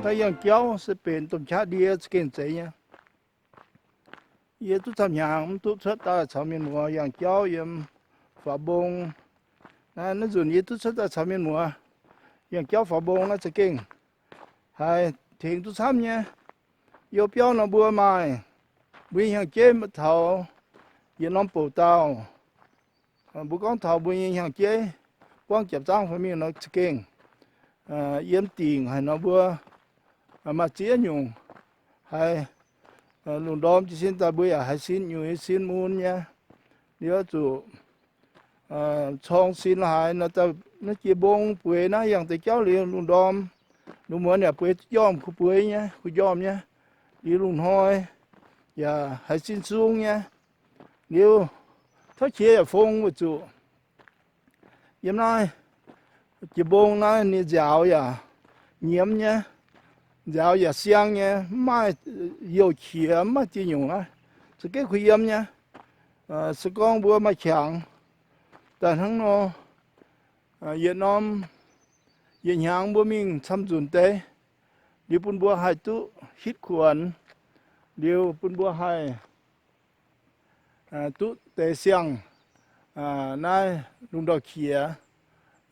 ถ้ายังเกี่ยวจะเป็นต้นชาเดียสเก่งใจเนี่ยยี่ตุ้ทำอย่างตุ้ชัดตาชาวเมียนมัวอย่างเกี่ยวยังฝาบงนั่นส่วนยี่ตุ้ชัดตาชาวเมียนมัวอย่างเกี่ยวฝาบงน่าจะเก่งให้ถึงตุ้ทำเนี่ยยกเปี้ยวน่ะบัวไม้บุญอย่างเจ้มาเท่ายี่น้องปู่เต้าบุกองเท่าบุญอย่างเจ้กว้างจับจ้างfamily nóจะเก่งyếm tiền hay nó vừa mà chia nhung hay luôn đom chỉ xin ta bây giờ hay xin nhiều xin muôn nha nếu chủ trong xin hay nó chia bông bưởi nó yang tới cháu liền luôn đom luôn muốn là bưởi yom khu bưởi nhá khu yom nhá đi luôn thôi và hay xin xuống nha nếu thoát chia là phong với chủ yếm nói chỉ bông nó như dạo ya nhiễm nhá dạo ya xiang nhá mai yêu khía mà chỉ dùng á sự cái khuyên nhá sự con bữa mà chẳng tại thằng nó Việt Nam Việt Nam bữa mình chăm chuẩn tế điều bún bữa hai tu hít khuẩn điều bún bữa hai tu tế xiang nay lúc đó khía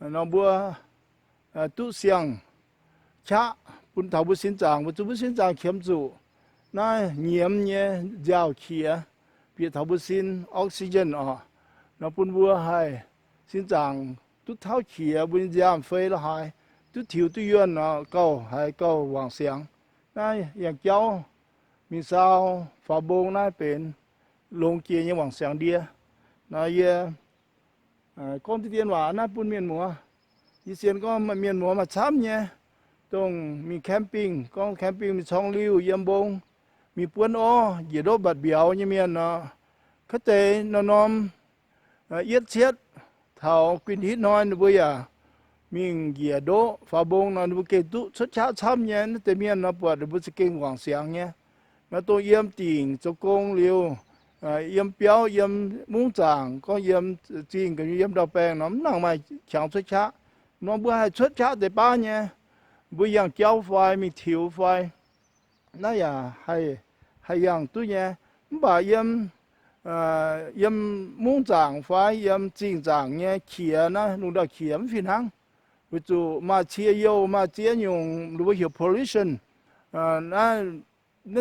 nó bữa tu xiang cha bún thảo bún xin chàng bún xin chàng khiếm chủ nó nhiễm nhé giàu khía bị thảo bún xin oxygen nó bún bữa hay xin chàng tu thảo khía bún giam phê là hay tu thiếu tu yuen nó câu hay câu hoàng xiang nàyอย่างเจ้ามีสาวฝาบงน่าเป็นลงเกียร์ยังหวังเสียงเดียนายconที่เรียนว่าน่าปุ่นเมียนมัวยี่เซียนก็มาเมียนมัวมาช้ำเนี่ยตรงมีแคมปิ้งก็แคมปิ้งมีช่องลิ้วเยี่ยมบงมีปวนอ้อเหยียดบัดเบียวยี่เมียนเนาะเขาเตะนอนอมเอียดเชียดเท่ากินฮิตน้อยนะเว้ยมีเหยียดฝาบงเนาะบุเกตุชัดช้าช้ำเนี่ยนั่นแต่เมียนเนาะปวดบุสเก่งหวังเสียงเนี่ยมาตัวเยี่ยมติ่งจะกงลิ้วyếm béo yếm muỗng tràng có yếm chiên cái yếm đậu bèn nó nặng mày chẳng xuất chá nó bữa hai xuất chá để ba nhé bữa yang kéo phai mình thiếu phai nó ya hay yang tôi nhé bà yếm muỗng tràng phai yếm chiên tràng nhé khía nó lúc đó khía phiền hăng ví dụ mà chia yêu mà chia nhung lúc hiểu pollution nó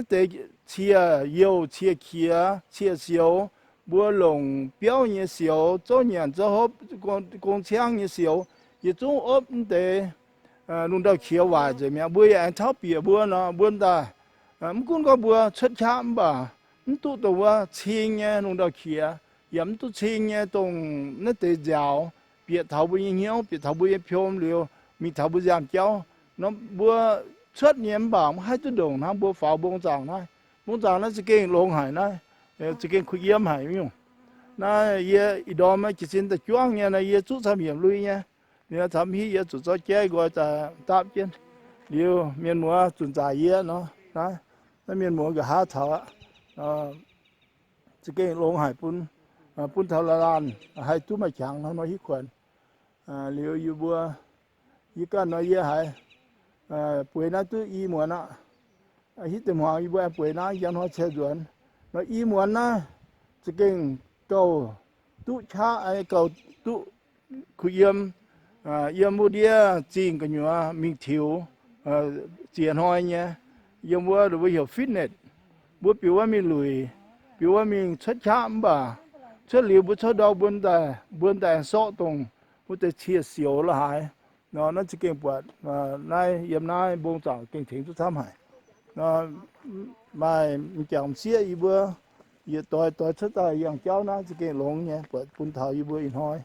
để chia yêu chia kia chia xíu bữa lồng béo như xíu cho nhận cho hộp con trang như xíu như chúng ốp để lúc đó kia vài rồi mẹ bữa anh tháo bìa bữa nó bữa ta cũng có bữa xuất chạm bà tụ tụ chiên nhé lúc đó kia yếm tụ chiên nhé tông nó để giàu bìa tháo bữa nhiều bìa tháo bữa phiêu liều mình tháo bữa giảm kéo nó bữa xuất nhiễm bảo hai thứ đồng nó bữa pháo bông tràng này bông tràng nó chỉ cái lồng hải này chỉ cái khuy yếm hải nhung nó ye đó mà chỉ xin ta chuang nha này ye chút tham hiểm lui nha nếu tham hi ye chút cho chơi gọi ta tạm trên điều miền mùa chuẩn giải ye nó miền mùa cái há thở chỉ cái lồng hải bún thảo là lan hai thứ mà chẳng nó nói hít khuẩn liệu yêu bữa ye cái nói ye hải buổi nay tôi y muốn á, hít từ hoàng y buổi nay dân họ chơi chuẩn, nó y muốn á, chỉ cần cầu tụ cha ai cầu tụ khuy yếm mua đĩa chiên cái nhựa mình thiếu tiền hỏi nhé, yếm mua được hiểu fitness, bữa biểu mình lười, biểu mình xuất chạm bà, xuất liều bữa xuất đau buôn tài sọ tùng, bữa tài chia xíu là hay. Nó chỉ kinh bột nay yếm nay bông trào kinh thính chút thăm hải nó mai chẳng xía y bữa y tôi xuất tay yang cháu nó chỉ kinh lông nhé bột bún thảo y bữa in hoi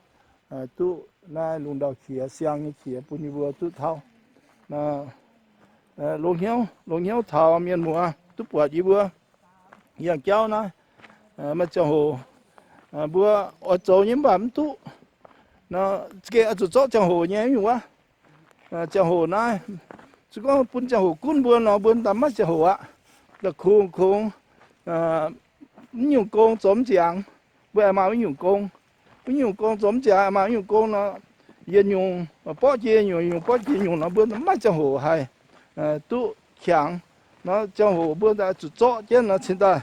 tu nay luôn đầu khía xiang như khía bún y bữa tu thảo nó lông hiếu thảo miền mùa tu bột y bữa yang cháu nó mà cho hồ bữa ở chỗ những bám tu nó cái ở chỗ trong hồ nhé hiểu quá chợ hồ này chỉ có bún chợ hồ cún bữa nó bún tắm mắt chợ hồ ạ là khung nhiều con giống chàng bữa mà nhiều con giống chàng mà nhiều con nó yên nhung bó chia nhiều bó chia nhiều nó bún tắm mắt chợ hồ hay tu 强，那江湖不在只做见了现在，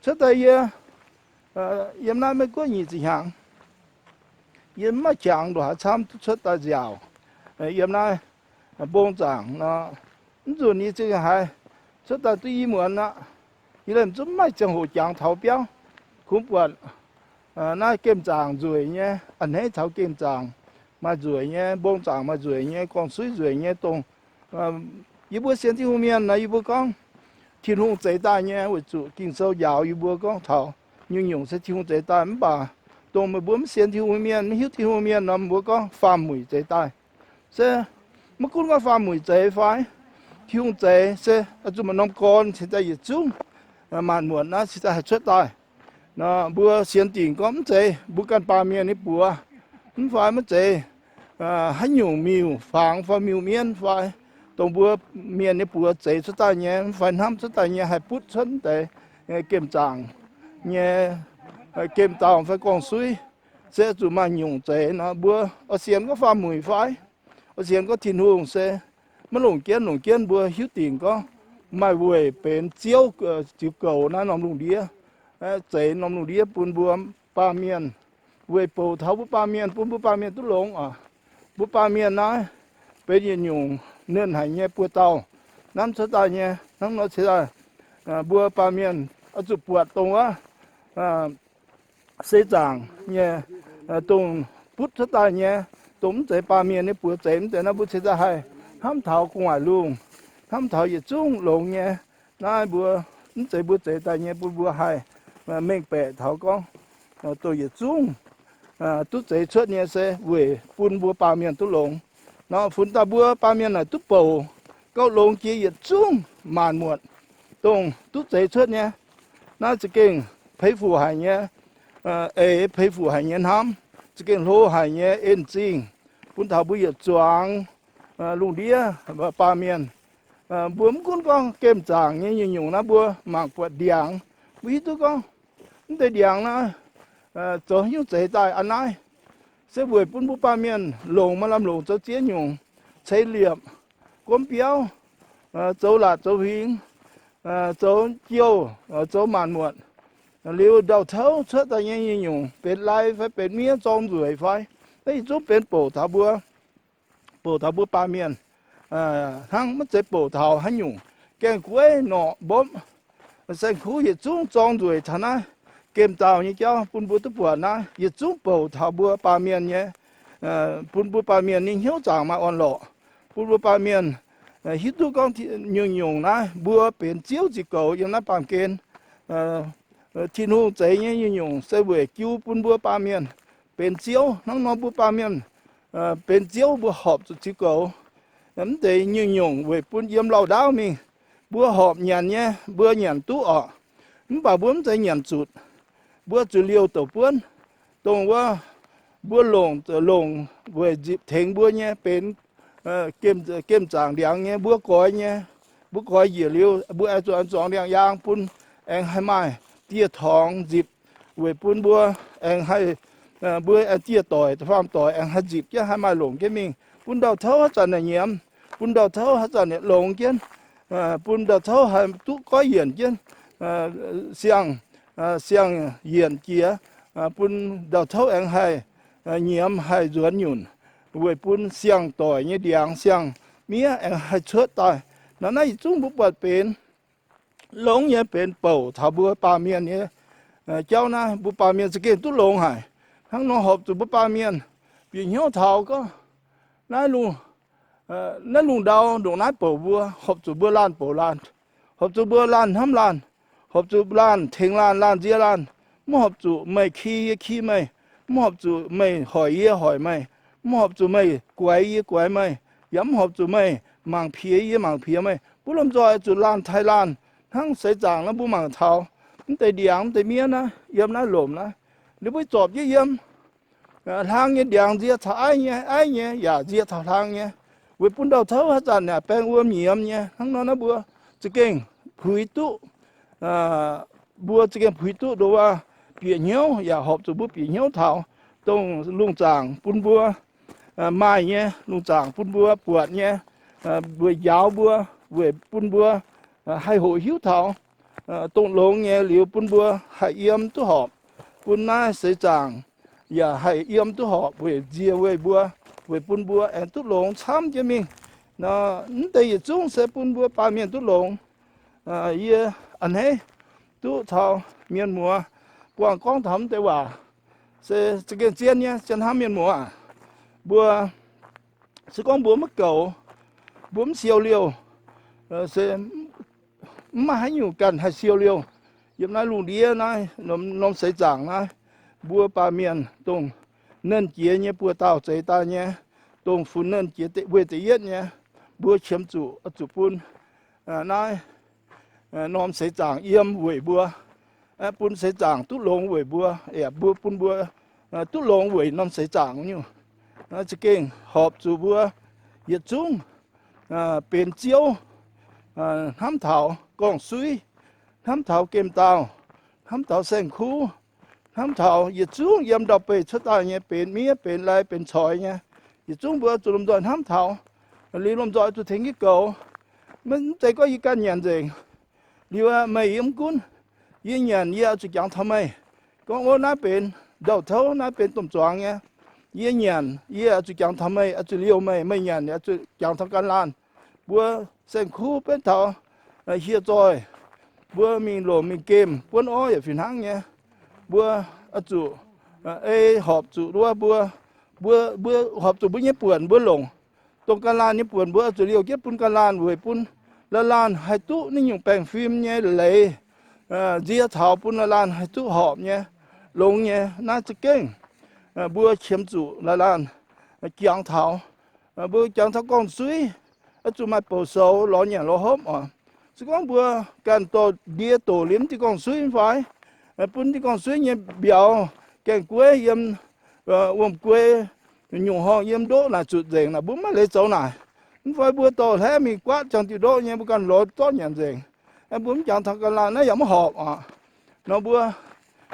现在也那没过日子强，也没强的话，差不多出大脚，也那帮长那，你说你这个还出大对一门了，伊人真没江湖强投标，恐怖。那kem tràng rồi nhé, anh ấy tháo kem tràng mà rồi nhé, bông tràng mà rồi nhé, con suối rồi nhé, tông, yêu bữa sen thì hôm miền là yêu bữa con, thiên hùng trái tai nhé, với chủ kinh sâu giàu yêu bữa con thảo, nhưng dùng sẽ thiên hùng trái tai mấy bà, tông mà bữa sen thì hôm miền, mấy hiếu thì hôm miền là bữa con pha mùi trái tai, sẽ, mà cũng có pha mùi trái phải, thiên hùng trái sẽ, chúng mình nông con sẽ tại vì chung, màn muộn nó sẽ tại xuất tai. Nó bữa xiên tiền có mất chế, bữa căn ba miền ấy bữa, không phải mất chế, hay nhiều miêu, phẳng phải miêu miền phải, tổng bữa miền ấy bữa chế xuất tại nhé, phải năm xuất tại nhé, hay bút xuất tại kiểm tràng, nhé kiểm tràng phải con suy, sẽ chủ mà nhung chế nó bữa ở xiên có pha mùi phải, ở xiên có thiên hương sẽ, mà lồng kiên bữa hiếu tiền có, mai buổi bên chiếu cầu nó nằm lồng đĩa. Chế nông nụ đĩa bún bùa ba miền, về bầu tháo bún ba miền tút lông bún ba miền nói, bây giờ nhung nên hay nhé bùa tàu, năm số ta nhé, năm nó sẽ là bùa ba miền, ở chỗ bùa tông á, xây giảng nhé, tông bút số ta nhé, tông chế ba miền này bùa chế để nó bút sẽ ra hay, ham tháo ngoài luôn, ham tháo giờ chung lông nhé, nói bùa chế bùa chế ta nhé bùa hay. Mình bẻ tháo con tôi giờ chung tút giấy xuất nhé sẽ về phun bùa ba miền tút lồng nó phun ta bùa ba miền là tút bầu câu lồng kia giờ chung màn muộn tông tút giấy xuất nhé nó chỉ kinh thấy phù hải nhé thấy phù hải nhé ham chỉ kinh lô hải nhé yên chính phun tháo bùa giờ choáng lùng đĩa và ba miền bướm con kem tràng nhé như nhung nó bùa mảng quạt điang ví dụ con để điang nó cho những chế tài anh ấy sẽ về bún bún ba miền lồng mà làm lồng cho chiến nhung chế liệp cốm béo châu lạt châu hiến châu chiêu châu màn muộn liều đầu thấu xuất tại như nhung bên lai phải bên mía trong rồi phải đấy giúp bên bổ thảo búa ba miền hăng mất chế bổ thảo hay nhung kèn quế nọ bốm sen khu hiện chung trong rồi thằng này kem tàu như cháu bún bún túp bùa na hiện chung bầu thảo bùa ba miền nhé bún bún ba miền nhưng hiếu chẳng mà on lộ bún bún ba miền hít tu con nhung na bùa biển chiếu chỉ cầu nhưng nó bằng kén thiên hùng chế nhé nhung sẽ về cứu bún bún ba miền biển chiếu nó bún ba miền biển chiếu bùa họp chỉ cầu nắm để nhung về bún yếm lâu đau mình bữa họp nhàn nhé, bữa nhàn tú ọ, bà bướm thấy nhàn chuột, bữa chủ liêu tổ bướm, tông bữa lồng về dịp thèn bữa nhé, bên kem tràng điang nhé, bữa coi gì liêu, bữa ăn chọn điang yang pun, anh hay mai, tia thong dịp, về pun bữa anh hay bữa ăn tia tỏi, farm tỏi anh hay dịp chứ hay mai lồng cái mình, pun đầu thấu hết trần này nhiễm, pun đầu thấu hết trần này lồng chứ. Bún đào thấu hay tú có hiển chứ xiang hiển kia bún đào thấu anh hay nhiễm hay ruột nhùn với bún xiang tỏi như điang xiang mía anh hay chớt tai nó này chúng bút bật bên lông như bên bầu thảo búa ba miền như cháu na bút ba miền sẽ kiện tú lông hải hắn nó họp từ bút ba miền vì nhau thảo có nói luôn nó lùng đào đồ nát bầu bùa hộp chủ bùa lan bầu lan hộp chủ bùa lan hâm lan hộp chủ lan thèn lan dĩa lan mua hộp chủ mày khi mày mua hộp chủ mày hỏi mày mua hộp chủ mày quái mày yếm hộp chủ mày mảng phía mày bố làm rồi chủ lan thái lan hăng sẽ giảng nó bố mảng thảo tây điang tây miên na yếm na lồm na nếu bố chọp với yếm thang như điang dĩa thảo ai nhé giả dĩa thảo thang nhé với bún đào thấu hết rồi nè, bèn uống nhiễm nhé, hắn nó bữa, chỉ kinh phui tu, bữa chỉ kinh phui tu đồ à, biển nhiêu, ya họp từ bữa biển nhiêu thảo, tông lung tràng bún bữa, mai nhé, lung tràng bún bữa bột nhé, bữa giáo bữa, về bún bùa hai hội hiếu thảo tông lông nghe liều bún bùa hai yếm tu họp bún na sẽ chẳng và hai yếm tu họp về chia về bùa về bún bùa em tu lông tham cho mình nó đây chúng sẽ bún bùa ba miền tu lông ye anh ấy tu thảo miền mùa quảng con thắm tế hòa sẽ cái chiên nhé chân ham miền mùa bùa sẽ con bùa mất cầu bướm siêu liêu sẽ mà hay nhiều cần hay siêu liêu giờ này luồng đĩa này nó sẽ chẳng này bùa ba miền tung nên chia nhé bùa tàu chạy ta nhé tung phun nên chia tệ về tệ yết nhé bùa chiếm chủ phun này nó sẽ chẳng yếm về bùa phun sẽ chẳng tút lông về bùa bùa phun bùa tút lông về nó sẽ chẳng như nó chỉ kinh họp chủ bùa yết chungเป็นเจียวน้ำเถากองซุยน้ำเถาเกมเตาน้ำเถาเส้นคูน้ำเถาอย่าจุ้งยำดอกไปชุดตาเนี่ยเป็นเมียเป็นลายเป็นชอยเนี่ยอย่าจุ้งเบื่อจุลมดอยน้ำเถาลีลมดอยจุดทิ้งกี่เก่ามันใจก็ยิ่งกันยันเองลีว่าไม่ยิ้มกุ้นยิ่งยันยิ่งจุดยังทำไมก็ว่าน่าเป็นดาวเท้าน่าเป็นตุ่มจวงเนี่ยยี่หยันยี่อาจจะยังทำไมอาจจะเลี้ยวไม่หยันอาจจะยังทำการลานบัวเส้นคู่เป็นเท่าเฮียจอยบัวมีโหลมีเกมปวนอ้อยฝีนังเนี่ยบัวอาจจะหอบจุด้วยบัวหอบจุบัวเนี่ยป่วนบัวหลงตรงการลานเนี่ยป่วนบัวอาจจะเลี้ยวเก็บปุ่นการลานเว้ยปุ่นละลานให้ตู้นี่อยู่แปลงฟิล์มเนี่ยเลยเจียเท้าปุ่นละลานให้ตู้หอบเนี่ยลงเนี่ยน่าจะเก่งbữa chiếm chủ là lan giang thảo bữa giang thảo con suy chú mai bổ sầu lo nhà lo hốp chứ con bữa cần tổ đĩa tổ liếm thì con suy phải bún thì con suy như biểu kèn quê yếm uống quê nhung ho yếm đỗ là chuột rèn là bún mới lấy cháu này không phải bữa tổ thế mình quát chẳng thì đỗ như bữa cần lột tốt nhàn rèn bún giang thảo cần là nó giống hộp nó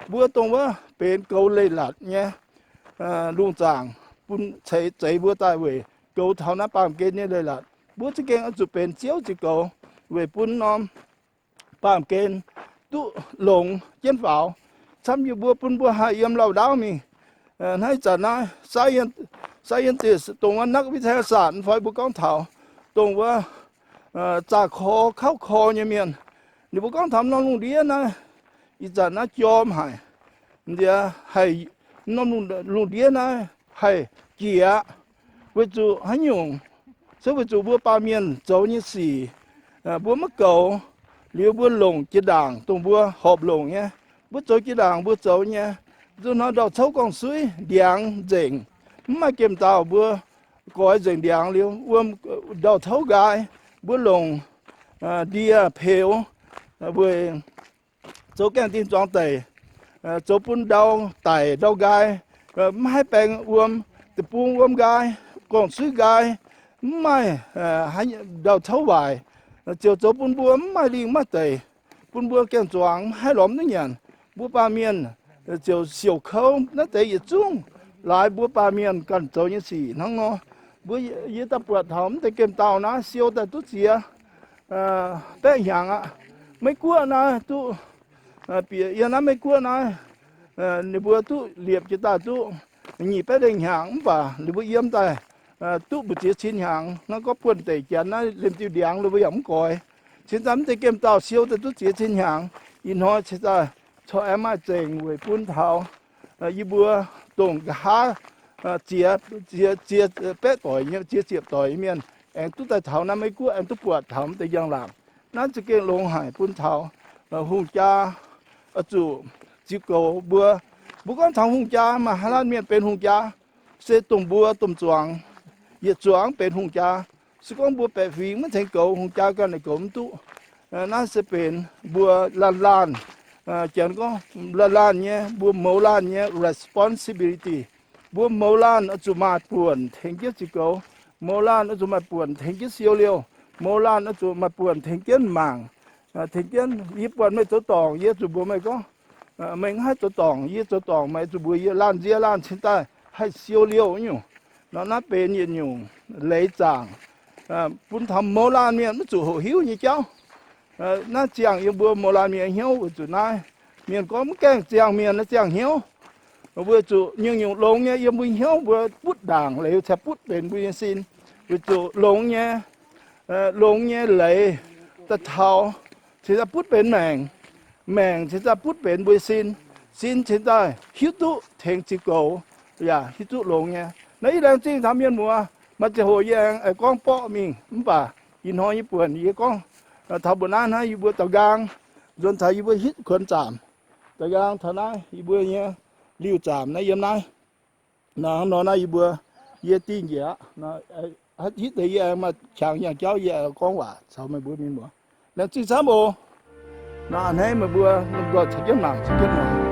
bữa tông bữa bên câu lê lạt nha luồng tràng bún chạy bữa tai về cầu thảo nát bám kén như đây là bữa chỉ kén ở chụp bên chiếu chỉ cầu về bún nom bám kén tụ lồng chén pháo xăm như bữa hai yếm lâu đáo mình hay chẳng nói sai yên tiệt tùng ăn nắc với theo sản phải bữa con thảo tùng bữa trà kho khao kho như miền nếu bữa con thảo nó luồng đĩa này ít chẳng nó chom hay giờ hay nó luôn đĩa này hay kia với chú hay nhung số với chú bữa ba miền cháu như xì bữa mất cầu liều bữa lồng chia đảng tùng bữa họp lồng nhé bữa cháu chia đảng bữa cháu nhé rồi nó đào cháu con suối điang dền mà kiếm tàu bữa coi dền điang liều đào cháu gai bữa lồng đĩa phèo bữa cháu kèn tin tròn tẩy chỗ bún đau tải đau gai hai bèn từ bún gai còn suy gai mai hai đau thấu bài chỗ bún mai liền mai tẩy bún kèn choáng hai lõm nữa nhỉ bún ba miền chỗ siêu khâu nó tẩy ở chung lại bún ba miền cần chỗ như gì nó bún dưới tập bột hỏng tẩy kem tàu nó siêu tại tốt gì bé hàng mấy cua nó tu bây giờ nó mấy cua này nếu bữa tu liệp cho ta tu nhị bé đình hàng và nếu bữa yếm ta tu bữa chia xin hàng nó có quần tẩy chén nó lên tiêu điang rồi bây giờ còi xin dám tới kem tàu siêu tới tu chia xin hàng in hoa chỉ ta cho em ai chèn với phun thảo như bữa tổng cả chia bé tỏi như chia tỏi miền em tu tại thảo năm mấy cua em tu bột thảo tại giang làm nó chỉ cái lông hải phun thảo hùng cha chủ chỉ cầu bữa con thằng hùng cha mà Hà Lan miền bên hùng cha sẽ tùng bữa tùng choáng nhiệt choáng bên hùng cha sẽ con bữa bè phí mới thành cầu hùng cha cái này cũng tụ nó sẽ bên bữa lan chẳng có lan nhé bữa mẫu lan nhé responsibility bữa mẫu lan ở chỗ mặt buồn thành cái chỉ cầu mẫu lan ở chỗ mặt buồn thành cái siêu liêu mẫu lan ở chỗ mặt buồn thành cái mảng thành cái yếp buồn mấy chỗ tòng yếp chỗ bữa mấy có mình hay chỗ tòng yếp chỗ tòng mấy chỗ bữa yếp lan trên tay hay siêu liêu nhỉ nó bên như nhung lấy chàng bún thầm mô lan miền nó chủ hộ hiếu như cháu nó chẳng yêu bữa mô lan miền hiếu của chủ này miền có một cái chẳng miền nó chẳng hiếu vừa chủ nhưng nhiều lông nhá yêu bùi hiếu vừa bút đảng lấy sẽ bút bền bùi xin vừa chủ lông nhá lấy ta thao thì ta bút bền mèng thì ta bút bền bùi xin thì ta hiếu tụ thành chỉ cầu hiếu tụ lông nhá nãy đang chính tham miền mùa mà chỉ hồi giang con bọ mình bà in hoa như buồn như con thảo buồn ăn hay buồn tàu gang dồn thấy như buồn hít khuẩn chạm tàu gang thằng này như buồn nhá liều chạm này yếm này nó này như buồn ye tin gì á nó hít thì mà chẳng nhà cháu về con quả sao mà buồn mình mùa nên chỉ sớm bồ nó anh ấy mà buồn nó gọi chắc chắn nào